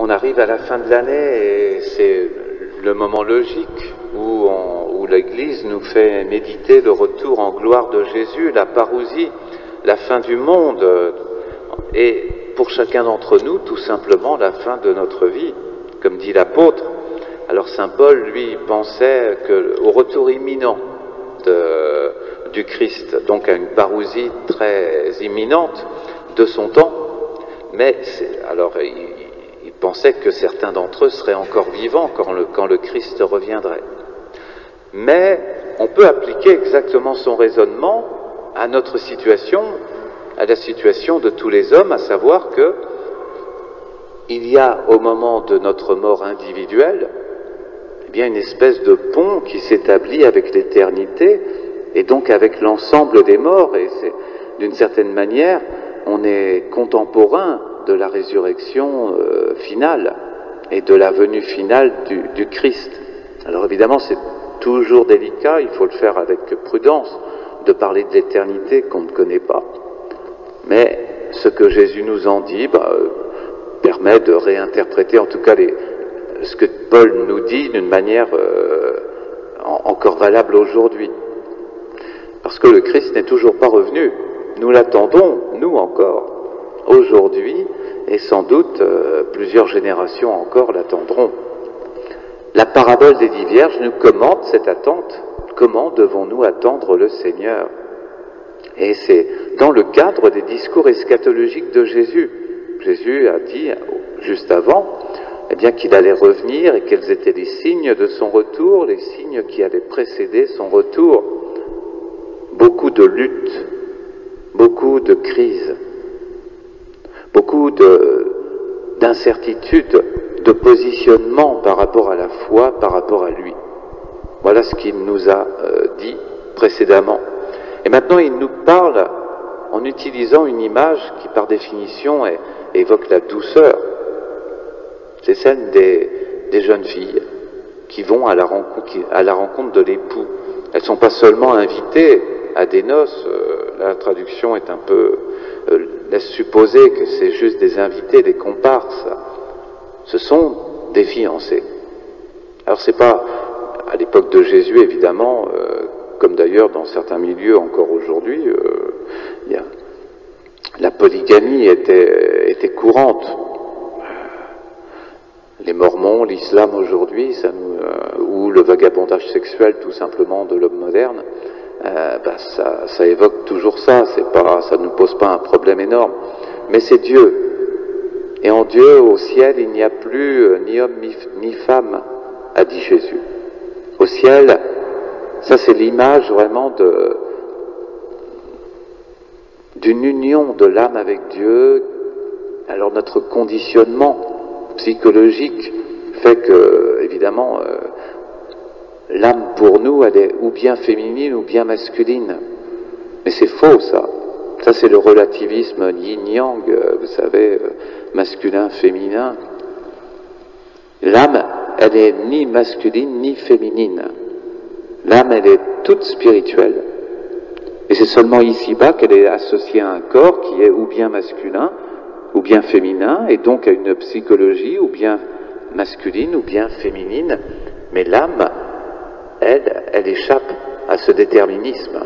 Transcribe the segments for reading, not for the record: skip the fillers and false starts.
On arrive à la fin de l'année et c'est le moment logique où l'Église nous fait méditer le retour en gloire de Jésus, la parousie, la fin du monde, et pour chacun d'entre nous, tout simplement, la fin de notre vie, comme dit l'apôtre. Alors saint Paul, lui, pensait au retour imminent du Christ, donc à une parousie très imminente de son temps, mais alors il pensait que certains d'entre eux seraient encore vivants quand le Christ reviendrait. Mais on peut appliquer exactement son raisonnement à notre situation, à la situation de tous les hommes, à savoir que il y a au moment de notre mort individuelle, eh bien une espèce de pont qui s'établit avec l'éternité et donc avec l'ensemble des morts, et c'est d'une certaine manière, on est contemporain de la résurrection finale et de la venue finale du Christ. Alors évidemment, c'est toujours délicat, il faut le faire avec prudence, de parler de l'éternité qu'on ne connaît pas. Mais ce que Jésus nous en dit permet de réinterpréter en tout cas ce que Paul nous dit d'une manière encore valable aujourd'hui. Parce que le Christ n'est toujours pas revenu. Nous l'attendons, nous encore, aujourd'hui, et sans doute plusieurs générations encore l'attendront. La parabole des 10 vierges nous commente cette attente. Comment devons-nous attendre le Seigneur? Et c'est dans le cadre des discours eschatologiques de Jésus. Jésus a dit, juste avant, eh bien, qu'il allait revenir et quels étaient les signes de son retour, les signes qui allaient précéder son retour. Beaucoup de luttes, beaucoup de crises, beaucoup d'incertitudes, de positionnement par rapport à la foi, par rapport à lui. Voilà ce qu'il nous a dit précédemment. Et maintenant, il nous parle en utilisant une image qui, par définition, évoque la douceur. C'est celle des jeunes filles qui vont à la rencontre de l'époux. Elles ne sont pas seulement invitées à des noces, la traduction est un peu laisse supposer que c'est juste des invités, des comparses. Ce sont des fiancés. Alors c'est pas à l'époque de Jésus évidemment, comme d'ailleurs dans certains milieux encore aujourd'hui, la polygamie était courante. Les Mormons, l'islam aujourd'hui, ou le vagabondage sexuel tout simplement de l'homme moderne, ça évoque toujours ça. Ça ne nous pose pas un problème énorme. Mais c'est Dieu. Et en Dieu, au ciel, il n'y a plus ni homme ni femme, a dit Jésus. Au ciel, ça c'est l'image vraiment d'une union de l'âme avec Dieu. Alors notre conditionnement psychologique fait que, évidemment, l'âme pour nous, elle est ou bien féminine ou bien masculine. Mais c'est faux ça. Ça c'est le relativisme yin-yang, vous savez, masculin, féminin. L'âme, elle est ni masculine ni féminine. L'âme, elle est toute spirituelle. Et c'est seulement ici-bas qu'elle est associée à un corps qui est ou bien masculin, ou bien féminin, et donc à une psychologie ou bien masculine ou bien féminine. Mais l'âme, elle échappe à ce déterminisme.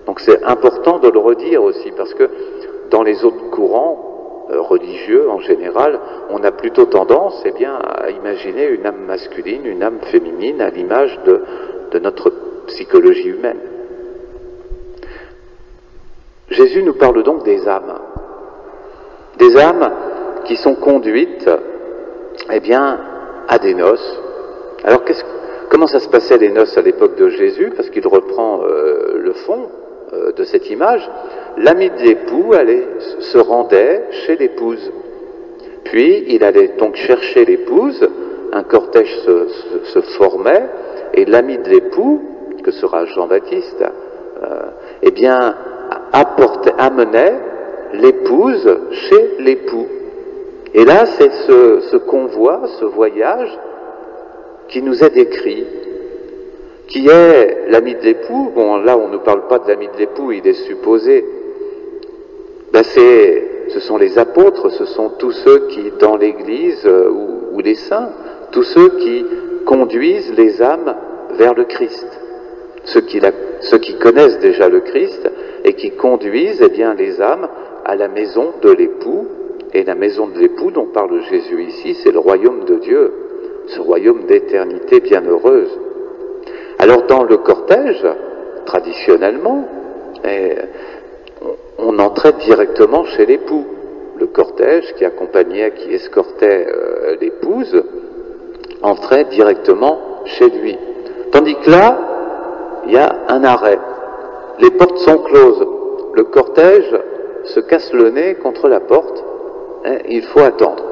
Donc c'est important de le redire aussi, parce que dans les autres courants religieux en général, on a plutôt tendance à imaginer une âme masculine, une âme féminine, à l'image de notre psychologie humaine. Jésus nous parle donc des âmes qui sont conduites à des noces. Alors comment ça se passait les noces à l'époque de Jésus? Parce qu'il reprend le fond de cette image. L'ami de l'époux se rendait chez l'épouse. Puis il allait donc chercher l'épouse, un cortège se formait, et l'ami de l'époux, que sera Jean-Baptiste, amenait l'épouse chez l'époux. Et là, c'est ce convoi, ce voyage qui nous est décrit, qui est l'ami de l'époux. Bon, là, on ne parle pas de l'ami de l'époux, il est supposé. C'est ce sont les apôtres, ce sont tous ceux qui, dans l'Église, ou les saints, tous ceux qui conduisent les âmes vers le Christ. Ceux qui connaissent déjà le Christ et qui conduisent bien, les âmes à la maison de l'époux. Et la maison de l'époux dont parle Jésus ici, c'est le royaume de Dieu, ce royaume d'éternité bienheureuse. Alors dans le cortège, traditionnellement, on entrait directement chez l'époux. Le cortège qui accompagnait, qui escortait l'épouse, entrait directement chez lui. Tandis que là, il y a un arrêt. Les portes sont closes. Le cortège se casse le nez contre la porte. Il faut attendre.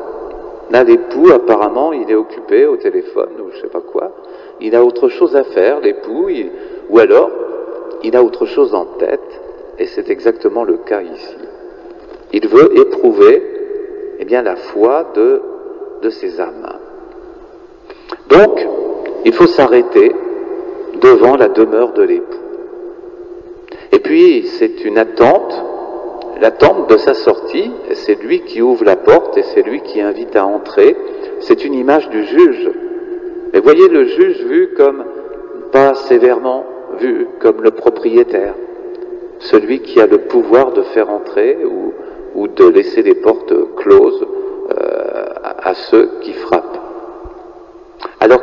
Là, l'époux, apparemment, il est occupé au téléphone ou je sais pas quoi. Il a autre chose à faire, l'époux, ou alors, il a autre chose en tête, et c'est exactement le cas ici. Il veut éprouver, eh bien, la foi de ses âmes. Donc, il faut s'arrêter devant la demeure de l'époux. Et puis, c'est une attente, l'attente de sa sortie, c'est lui qui ouvre la porte et c'est lui qui invite à entrer. C'est une image du juge. Mais voyez le juge vu comme, pas sévèrement, vu comme le propriétaire, celui qui a le pouvoir de faire entrer ou de laisser les portes closes à ceux qui frappent. Alors,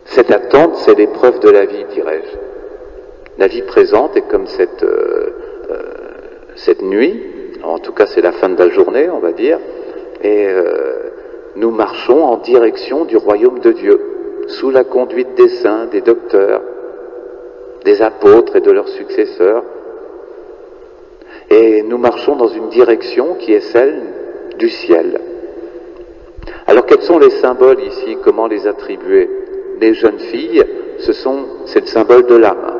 cette attente, c'est l'épreuve de la vie, dirais-je. La vie présente est comme cette nuit, en tout cas c'est la fin de la journée, on va dire, et nous marchons en direction du royaume de Dieu, sous la conduite des saints, des docteurs, des apôtres et de leurs successeurs. Et nous marchons dans une direction qui est celle du ciel. Alors quels sont les symboles ici? Comment les attribuer? Les jeunes filles, c'est le symbole de l'âme.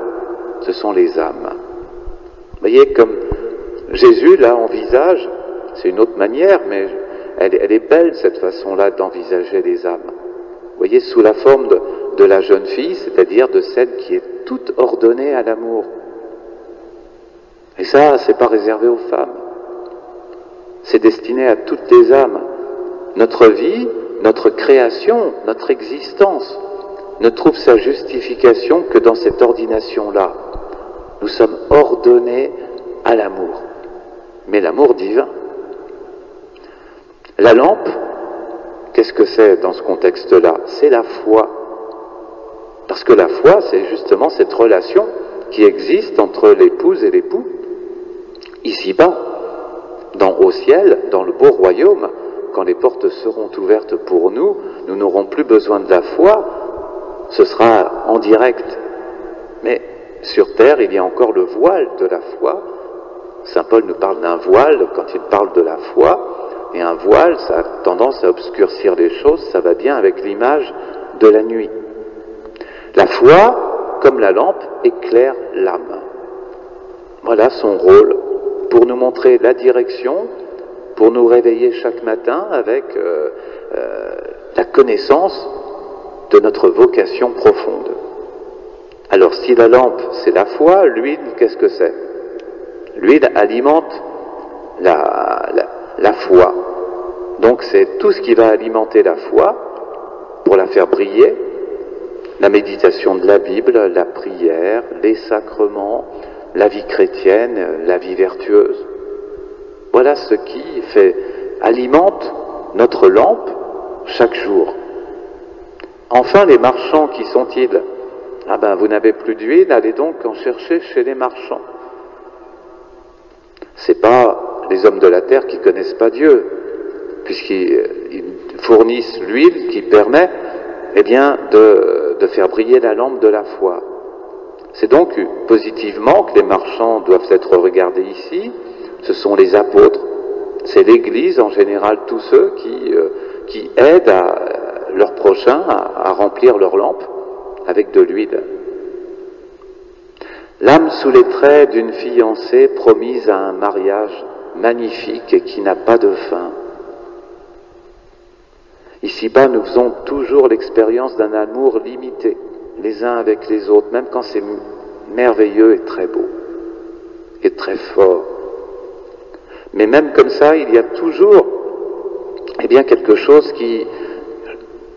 Ce sont les âmes. Vous voyez, comme Jésus là envisage, c'est une autre manière, mais elle est belle cette façon-là d'envisager les âmes. Vous voyez, sous la forme de la jeune fille, c'est-à-dire de celle qui est toute ordonnée à l'amour. Et ça, c'est pas réservé aux femmes. C'est destiné à toutes les âmes. Notre vie, notre création, notre existence ne trouve sa justification que dans cette ordination-là. Nous sommes ordonnés à l'amour, mais l'amour divin. La lampe, qu'est-ce que c'est dans ce contexte-là? C'est la foi. Parce que la foi, c'est justement cette relation qui existe entre l'épouse et l'époux. Ici-bas, au ciel, dans le beau royaume, quand les portes seront ouvertes pour nous, nous n'aurons plus besoin de la foi, ce sera en direct. Mais sur terre, il y a encore le voile de la foi. Saint Paul nous parle d'un voile quand il parle de la foi, et un voile, ça a tendance à obscurcir les choses, ça va bien avec l'image de la nuit. La foi, comme la lampe, éclaire l'âme. Voilà son rôle, pour nous montrer la direction, pour nous réveiller chaque matin avec la connaissance de notre vocation profonde. Alors si la lampe c'est la foi, l'huile qu'est-ce que c'est? L'huile alimente la foi. Donc c'est tout ce qui va alimenter la foi pour la faire briller. La méditation de la Bible, la prière, les sacrements, la vie chrétienne, la vie vertueuse. Voilà ce qui alimente notre lampe chaque jour. Enfin, les marchands, qui sont-ils? Ah ben, vous n'avez plus d'huile, allez donc en chercher chez les marchands. C'est pas les hommes de la terre qui connaissent pas Dieu, puisqu'ils fournissent l'huile qui permet, eh bien, de faire briller la lampe de la foi. C'est donc positivement que les marchands doivent être regardés ici. Ce sont les apôtres, c'est l'Église en général, tous ceux qui aident leurs prochains à remplir leur lampe avec de l'huile. L'âme sous les traits d'une fiancée promise à un mariage magnifique et qui n'a pas de fin. Ici-bas, nous faisons toujours l'expérience d'un amour limité, les uns avec les autres, même quand c'est merveilleux et très beau, et très fort. Mais même comme ça, il y a toujours eh bien, quelque chose qui,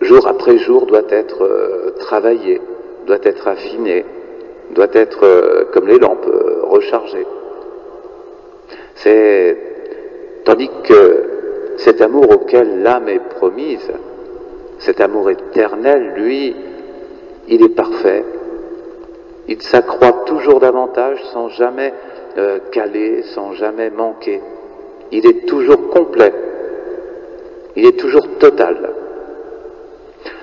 jour après jour, doit être travaillé, doit être affiné, doit être, comme les lampes, rechargé. Tandis que cet amour auquel l'âme est promise, cet amour éternel, lui, il est parfait. Il s'accroît toujours davantage sans jamais caler, sans jamais manquer. Il est toujours complet. Il est toujours total.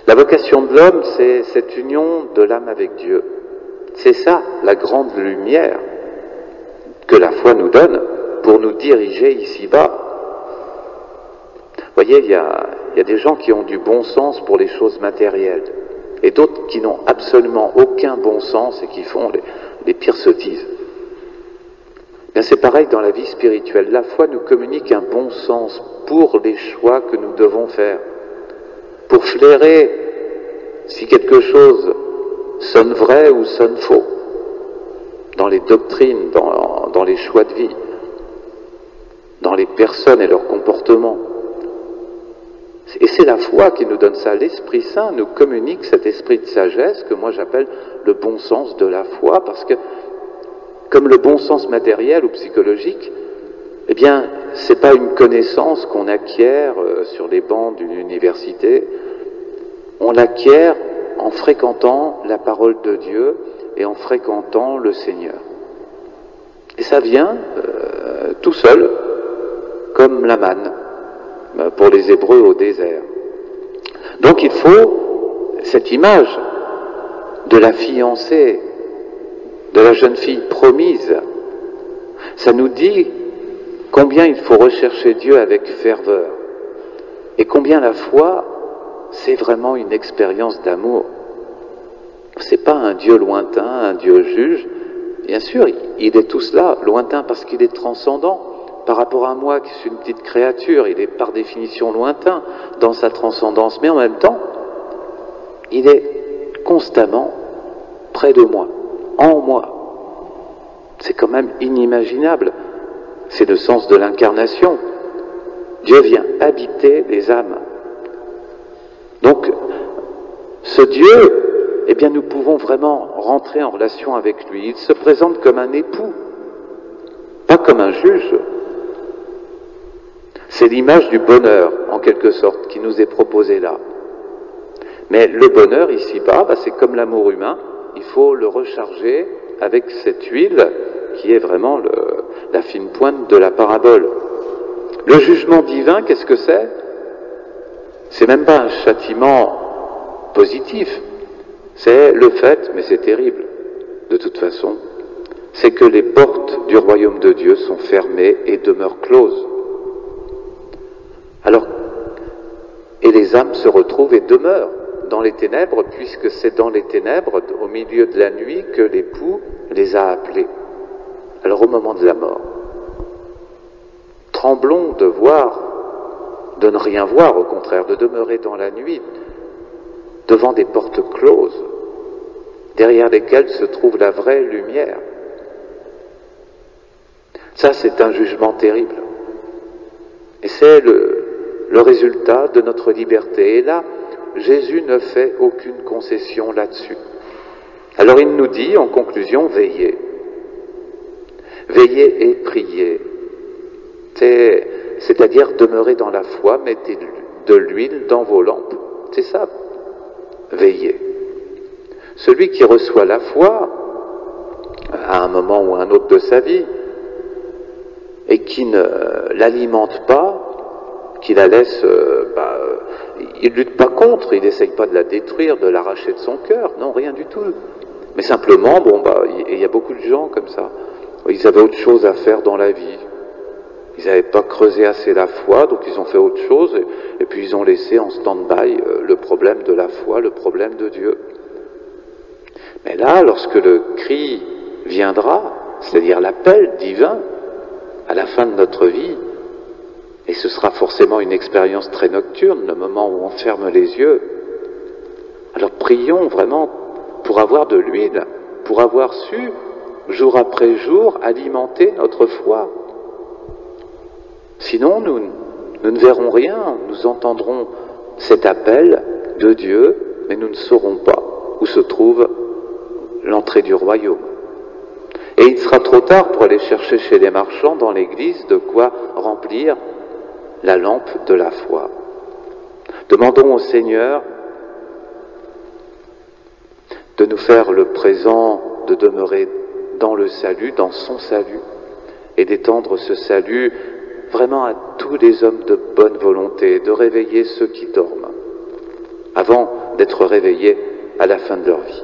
La vocation de l'homme, c'est cette union de l'âme avec Dieu. C'est ça, la grande lumière que la foi nous donne pour nous diriger ici-bas. Vous voyez, il y a des gens qui ont du bon sens pour les choses matérielles et d'autres qui n'ont absolument aucun bon sens et qui font les pires sottises. Bien, c'est pareil dans la vie spirituelle. La foi nous communique un bon sens pour les choix que nous devons faire, pour flairer si quelque chose sonne vrai ou sonne faux, dans les doctrines, dans les choix de vie, dans les personnes et leurs comportements. Et c'est la foi qui nous donne ça. L'Esprit Saint nous communique cet esprit de sagesse que moi j'appelle le bon sens de la foi, parce que comme le bon sens matériel ou psychologique, eh bien, c'est pas une connaissance qu'on acquiert sur les bancs d'une université. On l'acquiert en fréquentant la parole de Dieu et en fréquentant le Seigneur. Et ça vient tout seul, comme la manne pour les Hébreux au désert. Donc il faut cette image de la fiancée, de la jeune fille promise. Ça nous dit combien il faut rechercher Dieu avec ferveur et combien la foi, c'est vraiment une expérience d'amour. C'est pas un Dieu lointain, un Dieu juge. Bien sûr, il est tout cela, lointain parce qu'il est transcendant. Par rapport à moi, qui suis une petite créature, il est par définition lointain dans sa transcendance, mais en même temps, il est constamment près de moi, en moi. C'est quand même inimaginable. C'est le sens de l'incarnation. Dieu vient habiter les âmes. Donc, ce Dieu, eh bien, nous pouvons vraiment rentrer en relation avec lui. Il se présente comme un époux, pas comme un juge. C'est l'image du bonheur, en quelque sorte, qui nous est proposée là. Mais le bonheur, ici-bas, c'est comme l'amour humain, il faut le recharger avec cette huile qui est vraiment la fine pointe de la parabole. Le jugement divin, qu'est-ce que c'est? C'est même pas un châtiment positif, c'est le fait, mais c'est terrible, de toute façon, c'est que les portes du royaume de Dieu sont fermées et demeurent closes. Alors, et les âmes se retrouvent et demeurent dans les ténèbres, puisque c'est dans les ténèbres, au milieu de la nuit, que l'époux les a appelés. Alors au moment de la mort, tremblons de voir, de ne rien voir, au contraire, de demeurer dans la nuit, devant des portes closes, derrière lesquelles se trouve la vraie lumière. Ça, c'est un jugement terrible. Et c'est le résultat de notre liberté. Et là, Jésus ne fait aucune concession là-dessus. Alors il nous dit, en conclusion, veillez. Veillez et priez. C'est-à-dire demeurer dans la foi, mettez de l'huile dans vos lampes. C'est ça, veillez. Celui qui reçoit la foi, à un moment ou à un autre de sa vie, et qui ne l'alimente pas, qui la laisse, il ne lutte pas contre, il n'essaye pas de la détruire, de l'arracher de son cœur, non, rien du tout. Mais simplement, il y a beaucoup de gens comme ça, ils avaient autre chose à faire dans la vie. Ils n'avaient pas creusé assez la foi, donc ils ont fait autre chose, et puis ils ont laissé en stand-by le problème de la foi, le problème de Dieu. Mais là, lorsque le cri viendra, c'est-à-dire l'appel divin, à la fin de notre vie, et ce sera forcément une expérience très nocturne, le moment où on ferme les yeux, alors prions vraiment pour avoir de l'huile, pour avoir su, jour après jour, alimenter notre foi. Sinon, nous ne verrons rien, nous entendrons cet appel de Dieu, mais nous ne saurons pas où se trouve l'entrée du royaume. Et il sera trop tard pour aller chercher chez les marchands dans l'église de quoi remplir la lampe de la foi. Demandons au Seigneur de nous faire le présent de demeurer dans le salut, dans son salut, et d'étendre ce salut vraiment à tous les hommes de bonne volonté, de réveiller ceux qui dorment, avant d'être réveillés à la fin de leur vie.